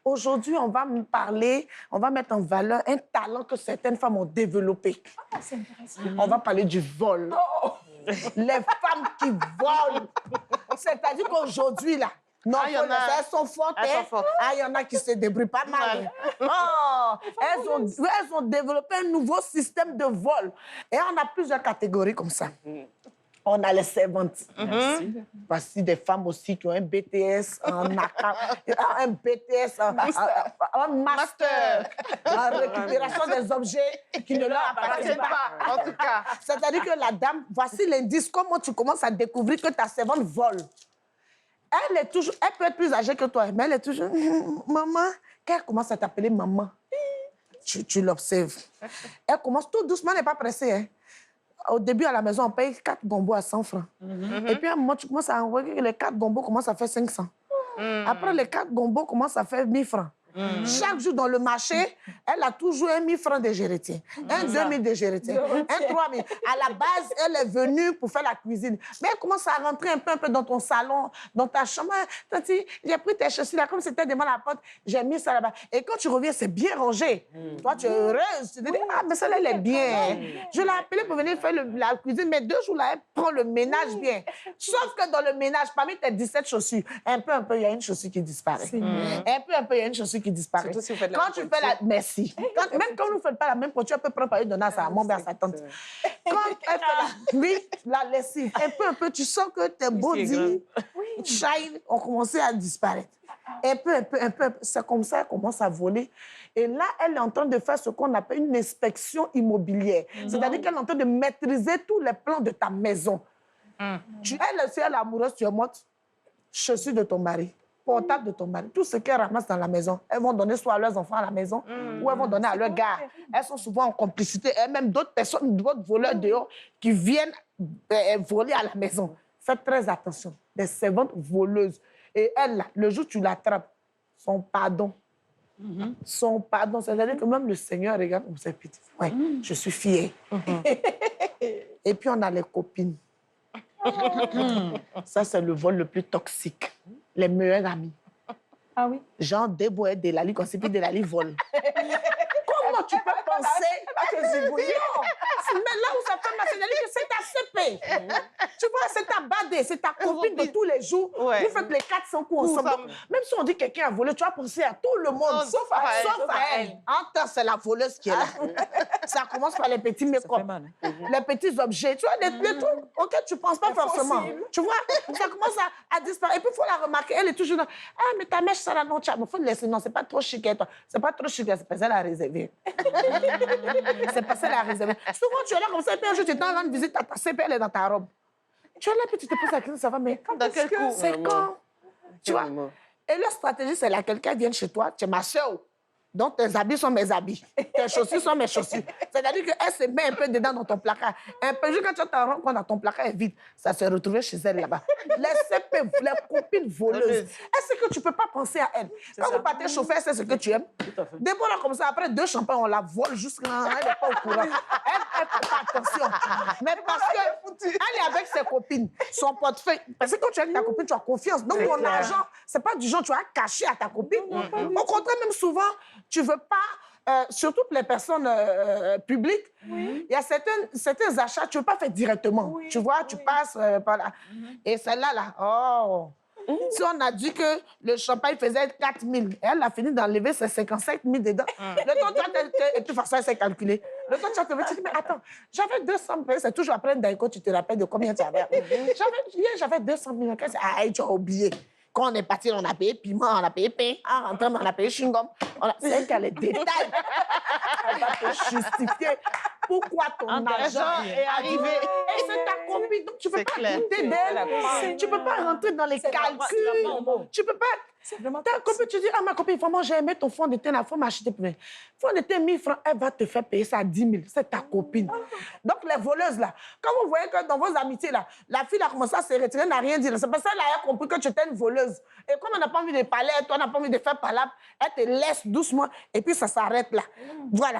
Aujourd'hui, on va me parler, on va mettre en valeur un talent que certaines femmes ont développé. Ah, c'est intéressant. On va parler du vol. Les femmes qui volent. C'est-à-dire qu'aujourd'hui, là, non, elles sont fortes. Il y en a qui se débrouillent pas mal. Oh, elles ont développé un nouveau système de vol. Et on a plusieurs catégories comme ça. On a les servantes. Voici des femmes aussi qui ont un BTS, un BTS, un master en récupération des objets qui ne leur appartiennent pas. En tout cas. C'est-à-dire que la dame, voici l'indice, comment tu commences à découvrir que ta servante vole. Elle peut être plus âgée que toi, mais elle est toujours maman. Quand elle commence à t'appeler maman, tu l'observes. Elle commence tout doucement, elle n'est pas pressée. Hein. Au début, à la maison, on paye 4 gombos à 100 francs. Et puis, à un moment, tu commences à envoyer que les 4 gombos commencent à faire 500. Après, les 4 gombos commencent à faire 1000 francs. Chaque jour dans le marché, elle a toujours 1 000 francs de gérétien, un 2 000 de gérétien, un 3 000. À la base, elle est venue pour faire la cuisine. Mais elle commence à rentrer un peu dans ton salon, dans ta chambre. Tanti, j'ai pris tes chaussures là, comme c'était devant la porte, j'ai mis ça là-bas. Et quand tu reviens, c'est bien rangé. Toi, tu es heureuse. Tu te dis, ah, mais celle-là, elle est bien. Je l'ai appelée pour venir faire la cuisine, mais 2 jours là, elle prend le ménage bien. Sauf que dans le ménage, parmi tes 17 chaussures, un peu, il y a une chaussure qui disparaît. Un peu, il y a une chaussure qui disparaît. Si vous quand tu fais la... Merci. Même quand vous ne faites pas la même posture, tu peux prendre par donner à sa maman, à sa tante. Quand elle fait la lessive, un peu, tu sens que tes body, shine, ont commencé à disparaître. Un peu, c'est comme ça, elle commence à voler. Et là, elle est en train de faire ce qu'on appelle une inspection immobilière. C'est-à-dire qu'elle est en train de maîtriser tous les plans de ta maison. Elle, si elle est amoureuse, tu es morte. Chaussures de ton mari. Portable de ton mari, tout ce qu'elles ramassent dans la maison, elles vont donner soit à leurs enfants à la maison ou elles vont donner à leurs gars. Elles sont souvent en complicité. Et même d'autres personnes, d'autres voleurs dehors qui viennent voler à la maison. Faites très attention. Des servantes voleuses. Et elle, là, le jour où tu l'attrapes, son pardon. Son pardon. C'est-à-dire que même le Seigneur regarde comme ça, petit. Ouais, je suis fière. Et puis on a les copines. Ça, c'est le vol le plus toxique. Les meilleurs amis. Ah oui? Genre Debo et Delali, quand c'est plus Delali vole. Comment tu peux penser que c'est bouillon? Mais là où ça fait mal, c'est-à-dire que c'est ta CP. Tu vois, c'est ta badée, c'est ta copine de tous les jours. Vous faites les 400 coups ensemble. Même si on dit que quelqu'un a volé, tu vas penser à tout le monde, sauf à elle. En temps, c'est la voleuse qui est là. Ça commence par les petits mécos, les petits objets. Tu vois, les trucs auxquels tu ne penses pas forcément. Tu vois, ça commence à disparaître. Et puis, il faut la remarquer. Elle est toujours là. Ah, mais ta mèche, ça là, non, il faut le laisser. Non, c'est pas trop chic. C'est pas trop chic. C'est parce qu'elle a réservé. C'est parce qu'elle a réservé. Souvent, tu es là comme ça, et puis un jour, tu t'en rends visite, ta CP, elle est dans ta robe. Tu es là, puis tu te poses la question, ça va, mais dans quel coup? C'est quand? Tu vois? Et leur stratégie, c'est là, quelqu'un vient chez toi, tu es ma soeur. Donc, tes habits sont mes habits. Tes chaussures sont mes chaussures. C'est-à-dire qu'elle se met un peu dedans dans ton placard. Un peu, quand tu te rends compte que ton placard est vide, ça se retrouve chez elle là-bas. Les CP, les copines voleuses. Est-ce que tu ne peux pas penser à elle? Quand vous partez chauffer, c'est ce que tu aimes. D'abord, là, comme ça, après 2 champagnes, on la vole jusqu'à... Elle n'est pas au courant. Elle fait pas attention. Mais parce qu'elle est avec ses copines, son portefeuille. Parce que quand tu es avec ta copine, tu as confiance. Donc, ton argent, ce n'est pas du genre tu as caché à ta copine. Au contraire, même souvent, tu ne veux pas, surtout pour les personnes publiques, il y a certains achats, tu ne veux pas faire directement. Tu vois, tu passes par là. Et celle-là, là, oh! Si on a dit que le champagne faisait 4 000, elle a fini d'enlever ses 55 000 dedans. Le temps, et puis, de toute façon, elle s'est calculée. Le temps, tu vas te dire, mais attends, j'avais 200 000, c'est toujours après un daïko, tu te rappelles de combien tu avais. J'avais 200 000, ah, tu as oublié. Quand on est parti, on a payé piment, on a payé pain. En rentrant, on a payé chewing-gum. C'est elle qui a les détails. Elle va te justifier pourquoi ton argent est arrivé. Et c'est ta copine. Donc, tu ne peux pas douter d'elle. Tu ne peux pas rentrer dans les calculs. Tu ne peux pas... Ta copine, tu dis, ah, ma copine, vraiment, j'ai aimé ton fond de teint, il faut m'acheter pour moi. Fond de teint, 1000 francs, elle va te faire payer ça à 10 000. C'est ta copine. Donc, les voleuses, là, quand vous voyez que dans vos amitiés, là, la fille a commencé à se retirer, n'a rien dit. C'est parce qu'elle a compris que tu étais une voleuse. Et comme on n'a pas envie de parler, toi, on n'a pas envie de faire palabre, elle te laisse doucement et puis ça s'arrête là. Voilà.